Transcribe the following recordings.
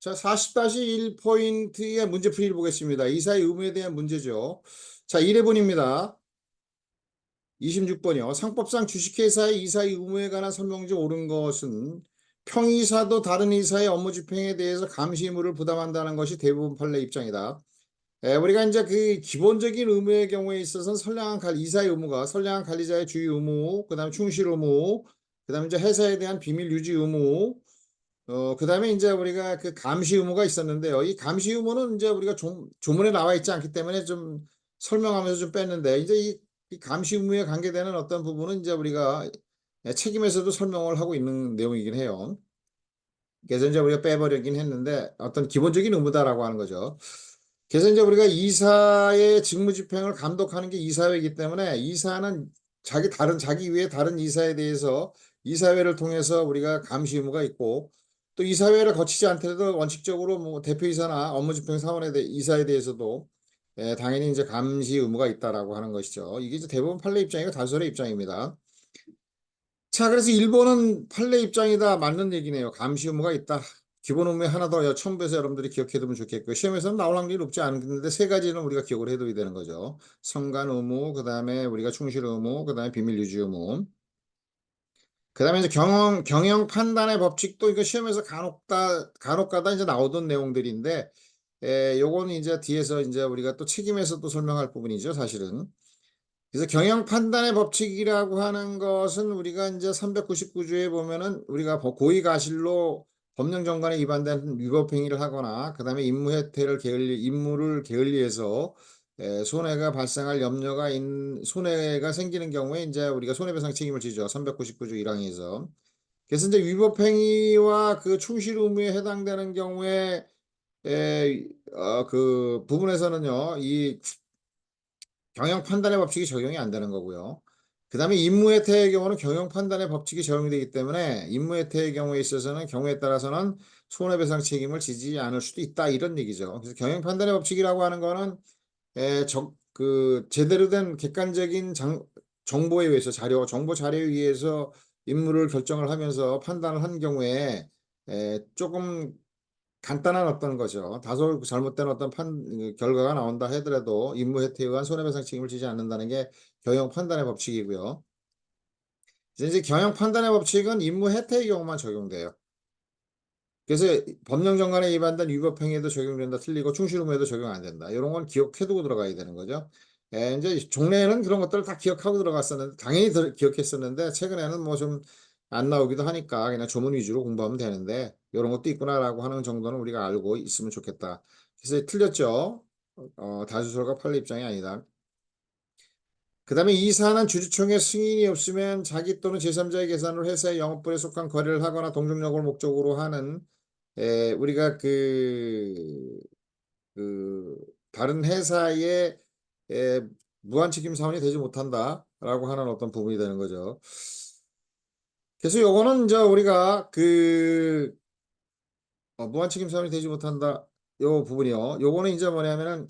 자, 40-1포인트의 문제풀이를 보겠습니다. 이사의 의무에 대한 문제죠. 자, 1회분입니다. 26번이요. 상법상 주식회사의 이사의 의무에 관한 설명 중 옳은 것은 평이사도 다른 이사의 업무 집행에 대해서 감시 의무를 부담한다는 것이 대부분 판례 입장이다. 우리가 이제 그 기본적인 의무의 경우에 있어서는 이사의 의무가 선량한 관리자의 주의 의무, 그 다음에 충실 의무, 그 다음에 이제 회사에 대한 비밀 유지 의무, 그 다음에 이제 우리가 그 감시 의무가 있었는데요. 이 감시 의무는 이제 우리가 조문에 나와 있지 않기 때문에 좀 설명하면서 좀 뺐는데, 이제 이 감시 의무에 관계되는 어떤 부분은 이제 우리가 책임에서도 설명을 하고 있는 내용이긴 해요. 그래서 이제 우리가 빼버리긴 했는데, 어떤 기본적인 의무다라고 하는 거죠. 그래서 이제 우리가 이사의 직무 집행을 감독하는 게 이사회이기 때문에 이사는 자기 위에 다른 이사에 대해서 이사회를 통해서 우리가 감시 의무가 있고, 또 이사회를 거치지 않더라도 원칙적으로 뭐 대표이사나 업무 집행 이사에 대해서도 당연히 이제 감시 의무가 있다라고 하는 것이죠. 이게 이제 대부분 판례 입장이고 다수의 입장입니다. 자, 그래서 일본은 판례 입장이다. 맞는 얘기네요. 감시 의무가 있다. 기본 의무에 하나 더 첨부해서 여러분들이 기억해두면 좋겠고요. 시험에서는 나올 확률이 높지 않는데 세 가지는 우리가 기억을 해둬야 되는 거죠. 성간 의무, 그 다음에 우리가 충실 의무, 그 다음에 비밀 유지 의무. 그 다음에 이제 경영 판단의 법칙도 이거 시험에서 간혹가다 이제 나오던 내용들인데, 요거는 이제 뒤에서 이제 우리가 또 책임에서 또 설명할 부분이죠, 사실은. 그래서 경영 판단의 법칙이라고 하는 것은 우리가 이제 399조에 보면은 우리가 고의가실로 법령 정관에 위반된 위법 행위를 하거나 그다음에 임무를 게을리해서 손해가 발생할 손해가 생기는 경우에 이제 우리가 손해배상 책임을 지죠. 399조 1항에서. 그래서 이제 위법 행위와 그 충실 의무에 해당되는 경우에 그 부분에서는요. 이 경영 판단의 법칙이 적용이 안 되는 거고요. 그 다음에 임무혜택의 경우는 경영 판단의 법칙이 적용이 되기 때문에 임무혜택의 경우에 있어서는 경우에 따라서는 손해배상 책임을 지지 않을 수도 있다 이런 얘기죠. 그래서 경영 판단의 법칙이라고 하는 거는 제대로 된 객관적인 정보에 의해서 정보 자료에 의해서 임무를 결정을 하면서 판단을 한 경우에 조금 간단한 어떤 거죠. 다소 잘못된 어떤 결과가 나온다 하더라도 임무 혜택에 의한 손해배상 책임을 지지 않는다는 게 경영 판단의 법칙이고요. 이제 경영 판단의 법칙은 임무 혜택의 경우만 적용돼요. 그래서 법령 정관에 위반된 위법 행위에도 적용된다 틀리고 충실 의무에도 적용 안 된다. 이런 건 기억해두고 들어가야 되는 거죠. 이제 종래에는 그런 것들을 다 기억하고 들어갔었는데 당연히 기억했었는데 최근에는 뭐 좀 안 나오기도 하니까 그냥 조문 위주로 공부하면 되는데 이런 것도 있구나라고 하는 정도는 우리가 알고 있으면 좋겠다. 그래서 틀렸죠. 다수설과 판례 입장이 아니다. 그 다음에 이사는 주주총회 승인이 없으면 자기 또는 제3자의 계산으로 회사의 영업부에 속한 거래를 하거나 동종력을 목적으로 하는 우리가 그 다른 회사의 무한책임 사원이 되지 못한다라고 하는 어떤 부분이 되는 거죠. 그래서 요거는 이제 우리가 무한책임 사원이 되지 못한다 요 부분이요. 요거는 이제 뭐냐면은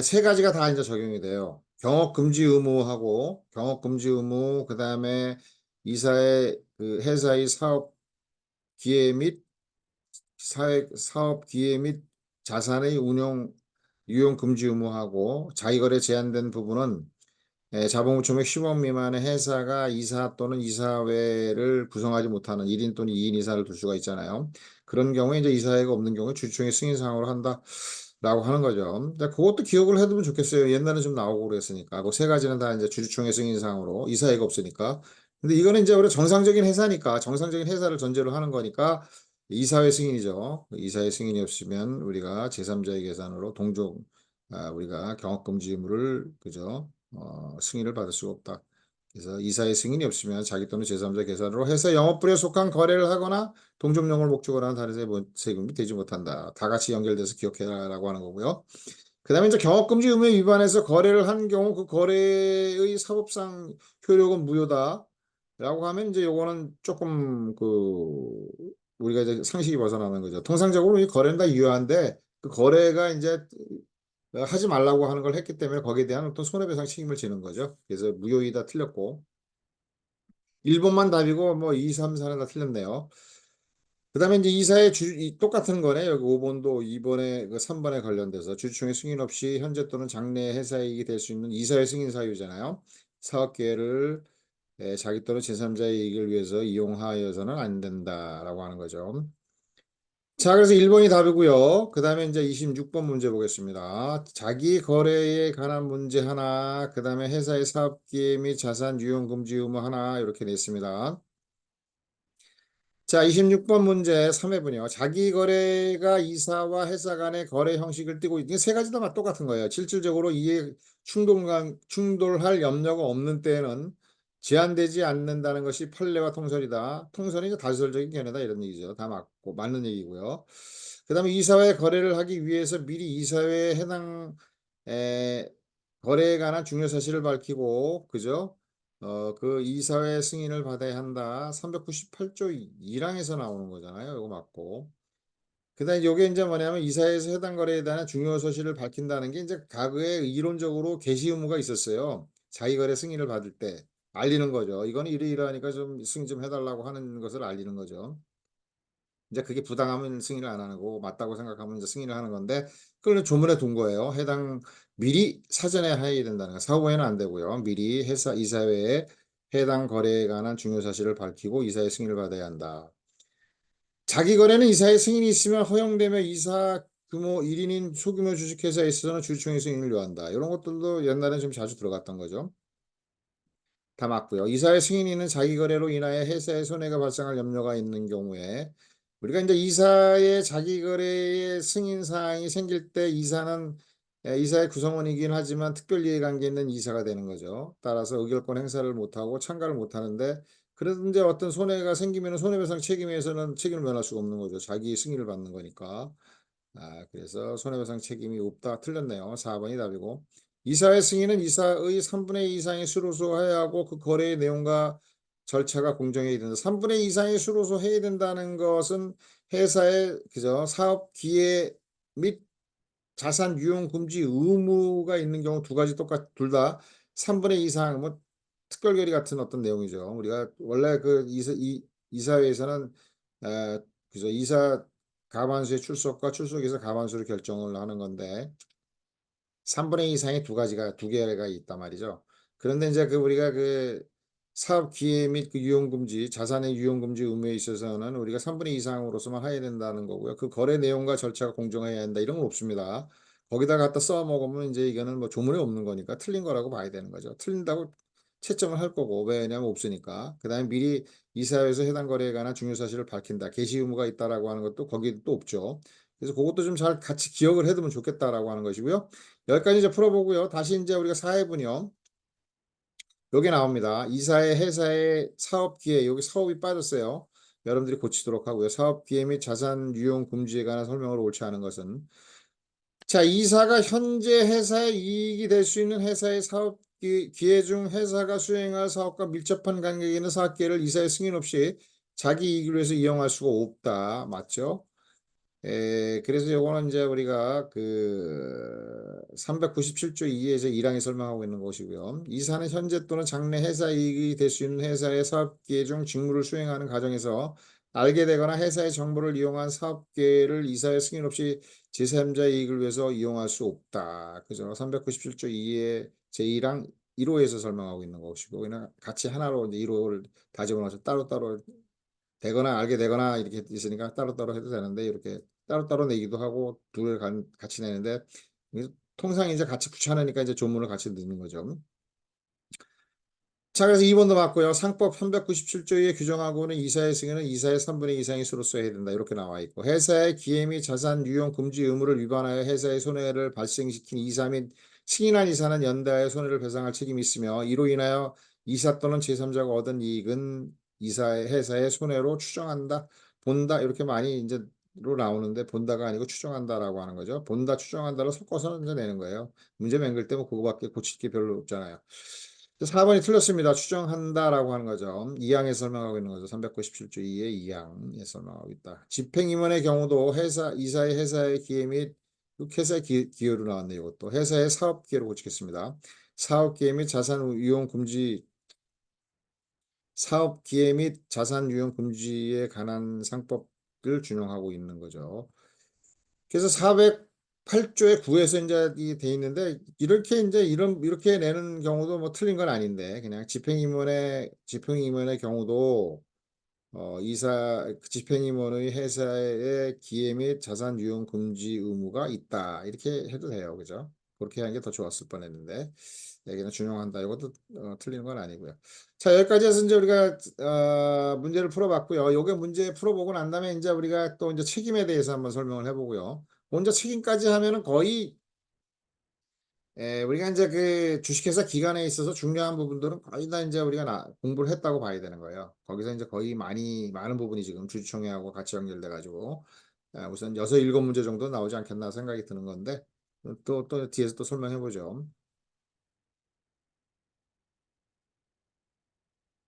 세 가지가 다 이제 적용이 돼요. 경업금지 의무하고 경업금지 의무 그다음에 이사의 그 회사의 사업 기회 및 사업 기회 및 자산의 유용 금지 의무하고 자기거래 제한된 부분은 자본금 총액 10억 미만의 회사가 이사 또는 이사회를 구성하지 못하는 1인 또는 2인 이사를 둘 수가 있잖아요. 그런 경우에 이제 이사회가 없는 경우에 주주총회 승인사항으로 한다라고 하는 거죠. 근데 그것도 기억을 해두면 좋겠어요. 옛날에 좀 나오고 그랬으니까. 그 세 가지는 다 이제 주주총회 승인사항으로 이사회가 없으니까. 근데 이거는 이제 우리 정상적인 회사니까 정상적인 회사를 전제로 하는 거니까 이사회 승인이죠. 이사회 승인이 없으면 우리가 제3자의 계산으로 우리가 경업금지 의무를 그죠? 승인을 받을 수가 없다. 그래서 이사의 승인이 없으면 자기 또는 제3자 계산으로 회사 영업부에 속한 거래를 하거나 동종령을 목적으로 하는 다른 세금이 되지 못한다. 다 같이 연결돼서 기억해라라고 하는 거고요. 그 다음에 이제 경업금지 의무에 위반해서 거래를 한 경우 그 거래의 사법상 효력은 무효다. 라고 하면 이제 요거는 조금 우리가 이제 상식이 벗어나는 거죠. 통상적으로 이 거래는 다 유효한데 그 거래가 이제 하지 말라고 하는 걸 했기 때문에 거기에 대한 어떤 손해배상 책임을 지는 거죠. 그래서 무효이다 틀렸고 1번만 답이고 뭐 2, 3, 4는 다 틀렸네요. 그다음에 이제 이사의 똑같은 거네. 여기 5번도 2번에 그 3번에 관련돼서 주주총회 승인 없이 현재 또는 장래 회사이익이 될 수 있는 이사의 승인 사유잖아요. 사업 기회를 자기 또는 제3자의 이익을 위해서 이용하여서는 안 된다라고 하는 거죠. 자, 그래서 1번이 답이고요. 그 다음에 이제 26번 문제 보겠습니다. 자기 거래에 관한 문제 하나, 그 다음에 회사의 사업 기회 및 자산 유용 금지 의무 하나 이렇게 냈습니다. 자, 26번 문제 3회분이요. 자기 거래가 이사와 회사 간의 거래 형식을 띠고 이게 세 가지 다 똑같은 거예요. 실질적으로 이해 충돌할 염려가 없는 때에는 제한되지 않는다는 것이 판례와 통설이다. 통설이 이제 다설적인 견해다 이런 얘기죠. 다 맞고 맞는 얘기고요. 그다음에 이사와의 거래를 하기 위해서 미리 이사회에 해당 에, 거래에 관한 중요 사실을 밝히고 그죠? 그 이사회 승인을 받아야 한다. 398조 1항에서 나오는 거잖아요. 이거 맞고. 그다음에 이게 이제 뭐냐면 이사회에서 해당 거래에 대한 중요 사실을 밝힌다는 게 이제 과거에 이론적으로 개시 의무가 있었어요. 자기 거래 승인을 받을 때 알리는 거죠. 이거는 이러이러하니까 좀 승인 좀 해달라고 하는 것을 알리는 거죠. 이제 그게 부당하면 승인을 안 하는 거고 맞다고 생각하면 이제 승인을 하는 건데 그걸 조문에 둔 거예요. 해당 미리 사전에 해야 된다는 거. 사후 에는 안 되고요. 미리 회사 이사회에 해당 거래에 관한 중요 사실을 밝히고 이사의 승인을 받아야 한다. 자기 거래는 이사의 승인이 있으면 허용되며 이사 규모 1인인 소규모 주식회사에 있어서는 주주총회 승인을 요한다. 이런 것들도 옛날에 좀 자주 들어갔던 거죠. 다 맞고요. 이사의 승인인은 자기 거래로 인하여 회사에 손해가 발생할 염려가 있는 경우에 우리가 이제 이사의 자기 거래의 승인 사항이 생길 때 이사는 이사의 구성원이긴 하지만 특별 이해관계 있는 이사가 되는 거죠. 따라서 의결권 행사를 못하고 참가를 못하는데 그래도 이제 어떤 손해가 생기면 손해배상 책임에서는 책임을 면할 수가 없는 거죠. 자기 승인을 받는 거니까. 그래서 손해배상 책임이 없다. 틀렸네요. 4번이 답이고. 이사의 승인은 이사의 3분의 2 이상의 수로서 해야 하고 그 거래의 내용과 절차가 공정해야 된다. 3분의 2 이상의 수로서 해야 된다는 것은 회사의 그죠? 사업 기회 및 자산 유용 금지 의무가 있는 경우 두 가지 둘 다 3분의 2 이상 뭐 특별 결의 같은 어떤 내용이죠. 우리가 원래 그 이사회에서는 그죠? 이사 가반수의 출석과 출석에서 가반수를 결정을 하는 건데 3분의 2 이상의 두 개가 있단 말이죠. 그런데 이제 그 우리가 그 사업 기회 및 그 유용 금지, 자산의 유용 금지 의무에 있어서는 우리가 3분의 2 이상으로서만 해야 된다는 거고요. 그 거래 내용과 절차가 공정해야 한다. 이런 건 없습니다. 거기다 갖다 써 먹으면 이제 이거는 뭐 조문에 없는 거니까 틀린 거라고 봐야 되는 거죠. 틀린다고 채점을 할 거고 왜냐면 없으니까. 그다음에 미리 이사회에서 해당 거래에 관한 중요 사실을 밝힌다. 게시 의무가 있다라고 하는 것도 거기 또 없죠. 그래서 그것도 좀 잘 같이 기억을 해두면 좋겠다라고 하는 것이고요. 여기까지 이제 풀어보고요. 다시 이제 우리가 4회분이요. 여기 나옵니다. 이사의 회사의 사업 기회, 여기 사업이 빠졌어요. 여러분들이 고치도록 하고요. 사업 기회 및 자산 유용 금지에 관한 설명을 옳지 않은 것은 자, 이사가 현재 회사의 이익이 될 수 있는 회사의 사업 기회 중 회사가 수행할 사업과 밀접한 관계에 있는 사업 기회를 이사의 승인 없이 자기 이익을 위해서 이용할 수가 없다. 맞죠? 그래서 요거는 이제 우리가 그 397조 2에서 1항에 설명하고 있는 것이고요. 이사는 현재 또는 장래 회사 이익이 될 수 있는 회사의 사업 기회 중 직무를 수행하는 과정에서 알게 되거나 회사의 정보를 이용한 사업 기회를 이사의 승인 없이 제3자 이익을 위해서 이용할 수 없다. 그죠? 397조 2의 제1항 1호에서 설명하고 있는 것이고 그냥 같이 하나로 이제 1호를 다 집어넣어서 따로따로 되거나 알게 되거나 이렇게 있으니까 따로따로 해도 되는데 이렇게 따로따로 내기도 하고 둘을 같이 내는데 통상 이제 같이 붙여놓으니까 이제 조문을 같이 넣는 거죠. 자, 그래서 2번도 맞고요. 상법 397조에 규정하고는 이사의 승인은 이사의 3분의 2 이상의 수로 써야 된다. 이렇게 나와 있고 회사의 기회 및 자산 유용 금지 의무를 위반하여 회사의 손해를 발생시킨 이사 및 승인한 이사는 연대하여 손해를 배상할 책임이 있으며 이로 인하여 이사 또는 제3자가 얻은 이익은 이사의 회사의 손해로 추정한다. 본다. 이렇게 많이 이제 로 나오는데 본다가 아니고 추정한다라고 하는 거죠. 본다, 추정한다로 섞어서 이제 내는 거예요. 문제 맹글 때 뭐 그거밖에 고칠 게 별로 없잖아요. 4번이 틀렸습니다. 추정한다라고 하는 거죠. 2항에 설명하고 있는 거죠. 397조 2의 2항에 설명하고 있다. 집행임원의 경우도 이사의 회사의 기회 및 회사의 기여로 나왔네요. 이것도 회사의 사업 기회로 고치겠습니다. 사업 기회 및 자산 유용 금지 사업 기회 및 자산 유용 금지에 관한 상법 준용하고 있는 거죠. 그래서 408조의 9에서 인제 이 돼 있는데 이렇게 인제 이렇게 내는 경우도 뭐 틀린 건 아닌데 그냥 집행임원의 경우도 이사 그 집행임원의 회사의 기회 및 자산 유용 금지 의무가 있다. 이렇게 해도 돼요. 그죠? 그렇게 하는 게 더 좋았을 뻔했는데 여기는 준용한다. 이것도 틀린 건 아니고요. 자, 여기까지 해서 인제 우리가 문제를 풀어 봤고요. 요게 문제 풀어 보고 난 다음에 인제 우리가 또 인제 책임에 대해서 한번 설명을 해 보고요. 먼저 책임까지 하면은 거의 우리가 인제 그 주식회사 기간에 있어서 중요한 부분들은 거의 다 인제 우리가 공부를 했다고 봐야 되는 거예요. 거기서 인제 거의 많은 부분이 지금 주주총회하고 같이 연결돼 가지고 우선 6-7 문제 정도 나오지 않겠나 생각이 드는 건데 또 뒤에서 또 설명해 보죠.